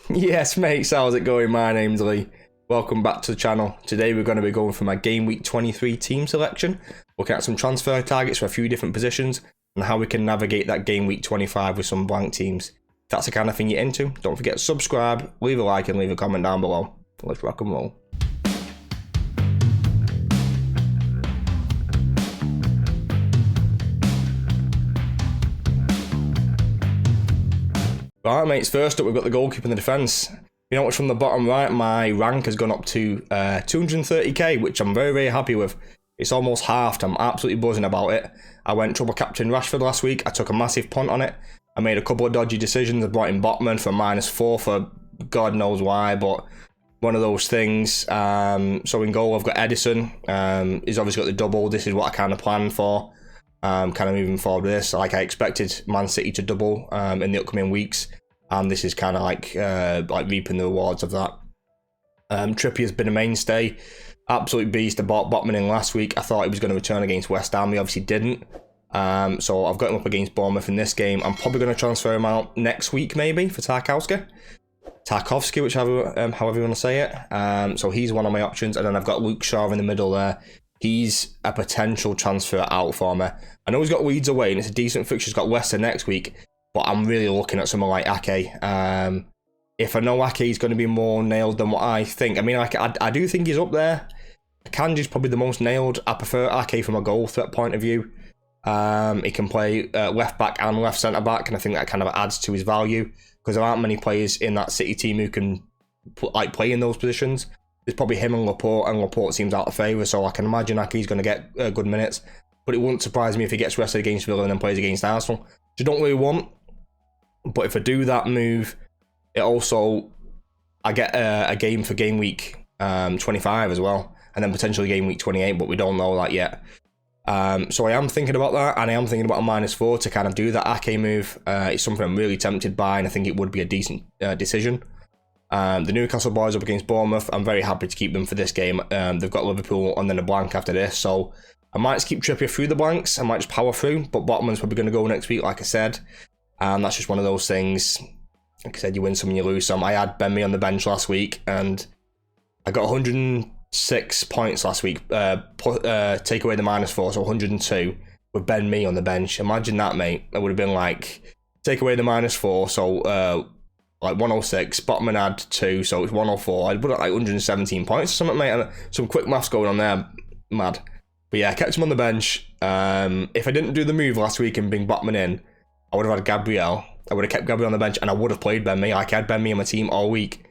Yes, mates, how's it going? My name's Lee. Welcome back to the channel. Today we're going to be going for my Game Week 23 team selection, looking at some transfer targets for a few different positions, and how we can navigate that Game Week 25 with some blank teams. If that's the kind of thing you're into, don't forget to subscribe, leave a like and leave a comment down below. Let's rock and roll. Right, mates, first up we've got the goalkeeper in the defence. You know what's from the bottom right, my rank has gone up to 230k, which I'm very, very happy with. It's almost halved. I'm absolutely buzzing about it. I went trouble captain Rashford last week. I took a massive punt on it. I made a couple of dodgy decisions. I brought in Botman for -4 for God knows why, but one of those things. So in goal I've got Edison. He's obviously got the double. This is what I kind of planned for. Kind of moving forward with this. Like I expected Man City to double in the upcoming weeks. And this is kind of like reaping the rewards of that. Trippier's been a mainstay. Absolute beast. I bought Botman in last week. I thought he was going to return against West Ham. He obviously didn't. So I've got him up against Bournemouth in this game. I'm probably going to transfer him out next week maybe for Tarkowski, whichever, however you want to say it. So he's one of my options. And then I've got Luke Shaw in the middle there. He's a potential transfer out for me. I know he's got Leeds away and it's a decent fixture. He's got Leicester next week. But I'm really looking at someone like Ake. If I know Ake is going to be more nailed than what I think. I mean, I do think he's up there. Kanji's probably the most nailed. I prefer Ake from a goal threat point of view. He can play left back and left centre back, and I think that kind of adds to his value because there aren't many players in that City team who can play in those positions. There's probably him and Laporte seems out of favour, so I can imagine Ake's going to get good minutes. But it wouldn't surprise me if he gets rested against Villa and then plays against Arsenal, which I don't really want. But if I do that move, it also, I get a game for game week 25 as well, and then potentially game week 28, but we don't know that yet. So I am thinking about that, and I am thinking about a -4 to kind of do that Ake move. It's something I'm really tempted by, and I think it would be a decent decision. The Newcastle boys up against Bournemouth, I'm very happy to keep them for this game. They've got Liverpool and then a blank after this, so I might just keep Trippier through the blanks. I might just power through, but Botman's probably going to go next week, like I said. And that's just one of those things. Like I said, you win some, you lose some. I had Ben Mee on the bench last week, and I got 106 points last week. Take away the -4, so 102 with Ben Mee on the bench. Imagine that, mate. That would have been like, take away the -4, so like 106. Botman had 2, so it's 104. I'd put it like 117 points or something, mate. And some quick maths going on there. Mad. But yeah, I kept him on the bench. If I didn't do the move last week and bring Botman in, I would have had Gabriel. I would have kept Gabriel on the bench and I would have played Ben Mee. Like, I had Ben Mee on my team all week.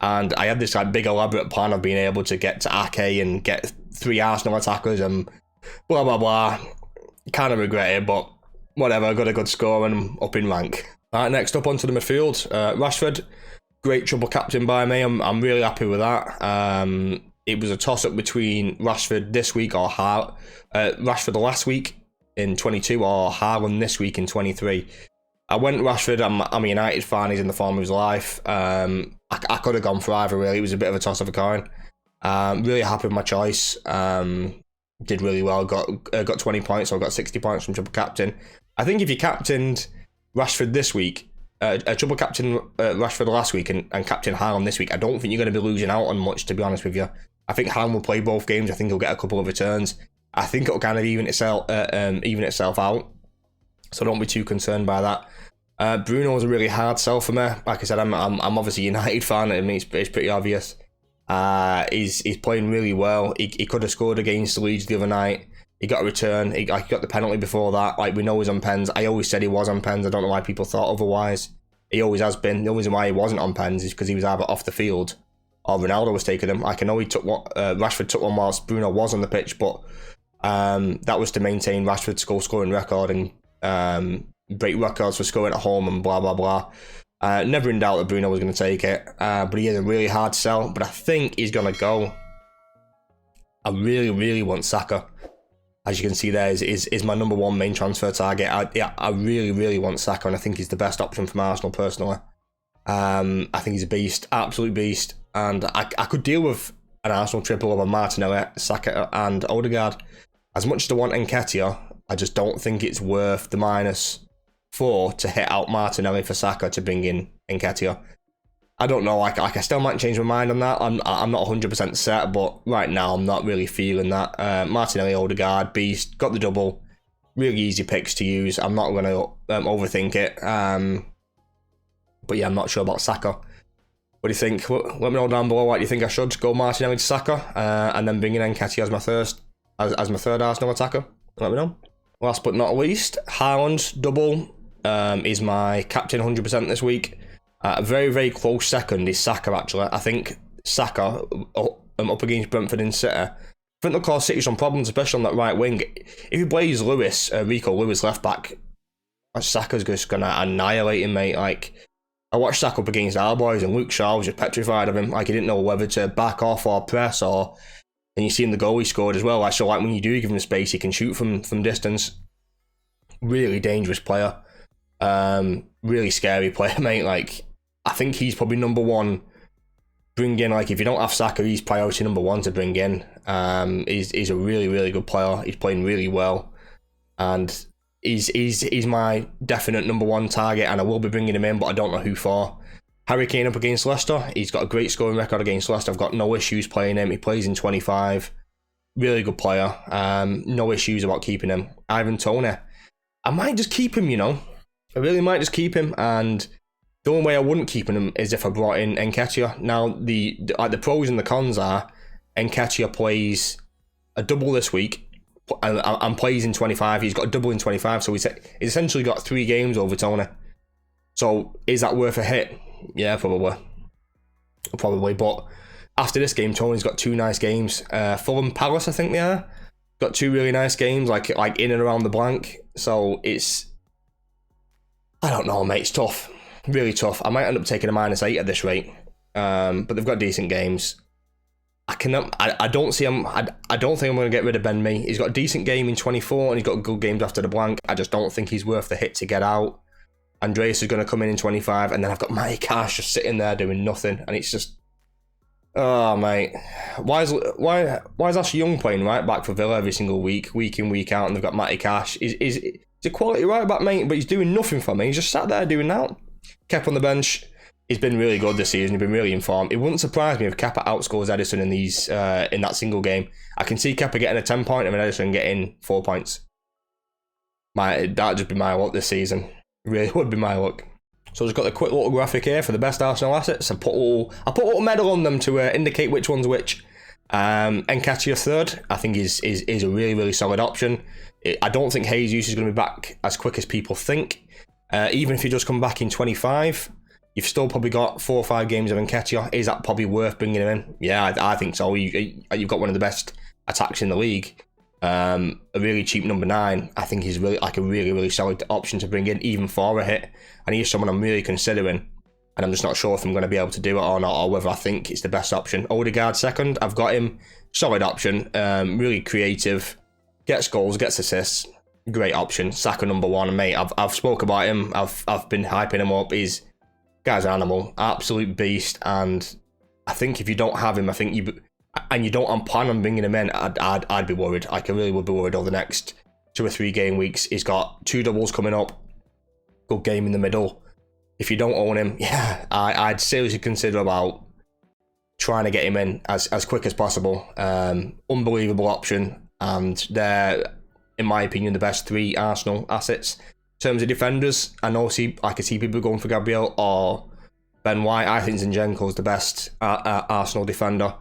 And I had this like big elaborate plan of being able to get to Ake and get 3 Arsenal attackers and blah, blah, blah. Kind of regret it, but whatever. I got a good score and I'm up in rank. All right, next up onto the midfield. Rashford, great trouble captain by me. I'm really happy with that. It was a toss-up between Rashford this week or Rashford last week in 22 or HAALAND this week in 23. I went Rashford. I'm a United fan. He's in the form of his life. I could have gone for either, really. It was a bit of a toss of a coin. Really happy with my choice. Did really well. Got 20 points, so I got 60 points from triple captain. I think if you captained Rashford this week, triple captain Rashford last week and captain HAALAND this week, I don't think you're going to be losing out on much, to be honest with you. I think HAALAND will play both games. I think he'll get a couple of returns. I think it'll kind of even itself out, so don't be too concerned by that. Bruno was a really hard sell for me. Like I said, I'm obviously a United fan. I mean, it's pretty obvious. He's playing really well. He could have scored against Leeds the other night. He got a return. He got the penalty before that. Like, we know he's on pens. I always said he was on pens. I don't know why people thought otherwise. He always has been. The only reason why he wasn't on pens is because he was either off the field or Ronaldo was taking him. Like, I know Rashford took one whilst Bruno was on the pitch, but that was to maintain Rashford's goal scoring record and break records for scoring at home and blah blah blah. Never in doubt that Bruno was going to take it, but he is a really hard sell. But I think he's going to go. I really want Saka. As you can see there, is my number 1 main transfer target. I really want Saka, and I think he's the best option from Arsenal personally. I think he's a beast, absolute beast, and I could deal with an Arsenal triple over Martinelli, Saka and Odegaard. As much as I want Nketiah, I just don't think it's worth the -4 to hit out Martinelli for Saka to bring in Nketiah. I don't know. Like I still might change my mind on that. I'm not 100% set, but right now I'm not really feeling that. Martinelli, Odegaard, Beast, got the double. Really easy picks to use. I'm not going to overthink it. But yeah, I'm not sure about Saka. What do you think? Let me know down below. What do you think I should go Martinelli to Saka, and then bring in Nketiah as my third Arsenal attacker? Let me know. Last but not least, Haaland double is my captain 100% this week. A very, very close second is Saka, actually. I think Saka up against Brentford in City, I think they'll cause City some problems, especially on that right wing. If he plays Rico Lewis left back, Saka's just going to annihilate him, mate. Like, I watched Saka up against our boys, and Luke Shaw was just petrified of him. Like, he didn't know whether to back off or press, and you seen the goal he scored as well. So, like, when you do give him space, he can shoot from distance. Really dangerous player. Really scary player, mate. Like, I think he's probably number one. Bring in, like, if you don't have Saka, he's priority number one to bring in. He's a really, really good player. He's playing really well, and he's my definite number one target. And I will be bringing him in, but I don't know who for. Harry Kane up against Leicester. He's got a great scoring record against Leicester. I've got no issues playing him. He plays in 25. Really good player. No issues about keeping him. Ivan Toney. I might just keep him. I really might just keep him, and the only way I wouldn't keep him is if I brought in Nketiah. Now, the pros and the cons are Nketiah plays a double this week and plays in 25. He's got a double in 25, so he's essentially got 3 games over Tony. So is that worth a hit? Yeah, probably. But after this game, Tony's got 2 nice games. Fulham Palace, I think they are. Got 2 really nice games, like in and around the blank. So I don't know, mate. It's tough. Really tough. I might end up taking a -8 at this rate, but they've got decent games. I don't think I'm going to get rid of Ben Mee. He's got a decent game in 24, and he's got good games after the blank. I just don't think he's worth the hit to get out. Andreas is going to come in 25, and then I've got Matty Cash just sitting there doing nothing, and it's just, oh mate, why is Ashley Young playing right back for Villa every single week in, week out, and they've got Matty Cash? He's a quality right back, mate, but he's doing nothing for me. He's just sat there doing that. Kepa on the bench. He's been really good this season. He's been really informed. It wouldn't surprise me if Kepa outscores Edison in that single game. I can see Kepa getting a 10-point and Edison getting 4 points. That'd just be my luck this season. It really would be my luck. So I've just got a quick little graphic here for the best Arsenal assets. I put a little medal on them to indicate which one's which. Nketiah third, I think is a really, really solid option. I don't think Jesus is going to be back as quick as people think. Even if he does come back in 25, you've still probably got 4 or 5 games of Nketiah. Is that probably worth bringing him in? Yeah, I think so. You've got one of the best attacks in the league. A really cheap number 9. I think he's really like a really, really solid option to bring in, even for a hit. And he's someone I'm really considering. And I'm just not sure if I'm going to be able to do it or not, or whether I think it's the best option. Odegaard second, I've got him. Solid option. Really creative. Gets goals, gets assists. Great option. Saka number 1, and mate, I've spoke about him. I've been hyping him up. He's guy's an animal, absolute beast. And I think if you don't have him, I think you don't plan on bringing him in, I'd be worried. Like, I really would be worried over the next 2 or 3 game weeks. He's got 2 doubles coming up. Good game in the middle. If you don't own him, yeah, I'd seriously consider about trying to get him in as quick as possible. Unbelievable option, and they're, in my opinion, the best 3 Arsenal assets. In terms of defenders, I could see people going for Gabriel or Ben White. I think Zinchenko's the best Arsenal defender.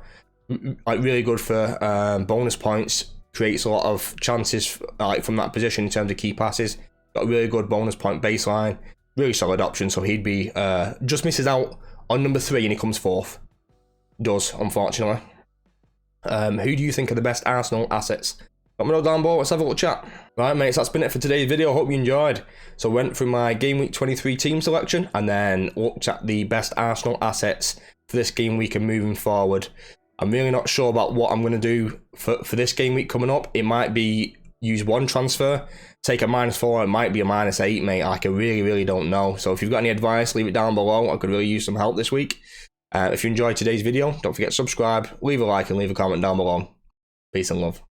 Like, really good for bonus points. Creates a lot of chances like from that position in terms of key passes. Got a really good bonus point baseline. Really solid option. So he'd be just misses out on number 3 and he comes 4th. Does, unfortunately. Who do you think are the best Arsenal assets? Let me know down below. Let's have a little chat. Right, mates, that's been it for today's video. I hope you enjoyed. So I went through my Game Week 23 team selection and then looked at the best Arsenal assets for this game week and moving forward. I'm really not sure about what I'm going to do for this game week coming up. It might be use 1 transfer, take a -4, it might be a -8, mate. Like, I really, really don't know. So if you've got any advice, leave it down below. I could really use some help this week. If you enjoyed today's video, don't forget to subscribe, leave a like and leave a comment down below. Peace and love.